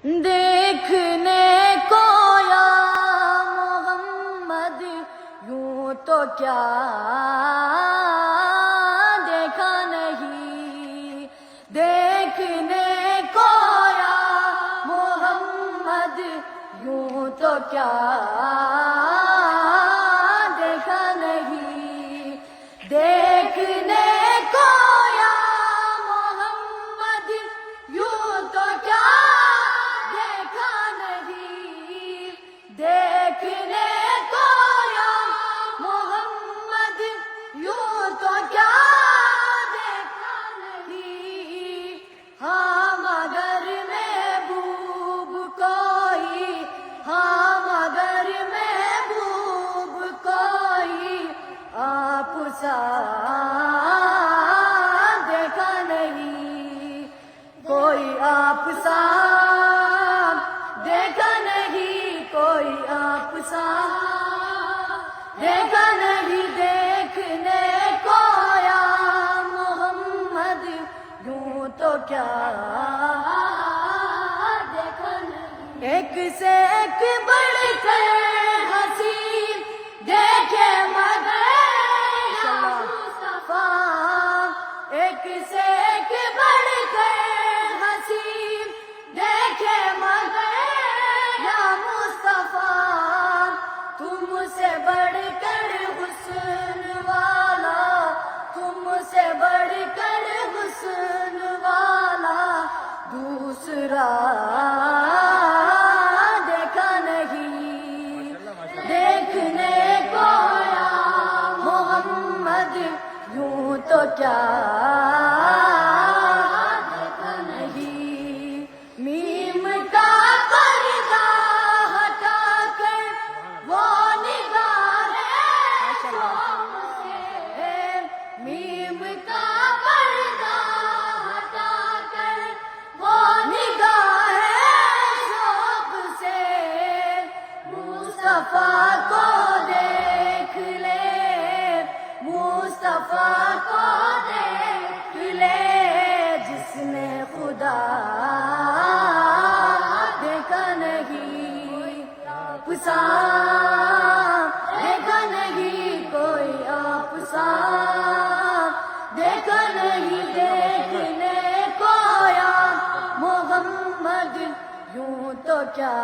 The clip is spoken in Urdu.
دیکھنے کو یا محمد یوں تو کیا دیکھا نہیں، دیکھنے کو یا محمد یوں تو کیا دیکھا نہیں، دیکھنے کو یا محمد یوں تو کیا دیکھا نہیں، دیکھنے کو یا محمد یوں تو کیا دیکھا نہیں، ہاں مگر محبوب کوئی، ہاں مگر محبوب کوئی آپ سا دیکھا نہیں، کوئی آپ سا دیکھا نہیں، کوئی آپ سا دیکھا نہیں، دیکھنے کو یا محمد یوں تو کیا دیکھا نہیں، ایک سے ایک بڑھ کر حسین دیکھے مگر یا مصطفیٰ، ایک سے ایک بڑھ کر حسین دیکھے مگر یا مصطفیٰ، تم سے بڑھ کر حسن والا، تم سے بڑھ کر حسن والا دوسرا دیکھا نہیں، دیکھنے کو یا محمد یوں تو کیا دیکھا نہیں، میم کا پردہ ہٹا کر وہ نگاہیں شوق سے، میم کا پردہ ہٹا کر وہ نگاہیں شوق سے، مصطفیٰ کو دیکھ لے، مصطفیٰ کو دیکھ لے، جس نے خدا دیکھا نہیں، آپ سا دیکھا نہیں، کوئی آپ سا دیکھا نہیں، دیکھنے کو یا محمد یوں تو کیا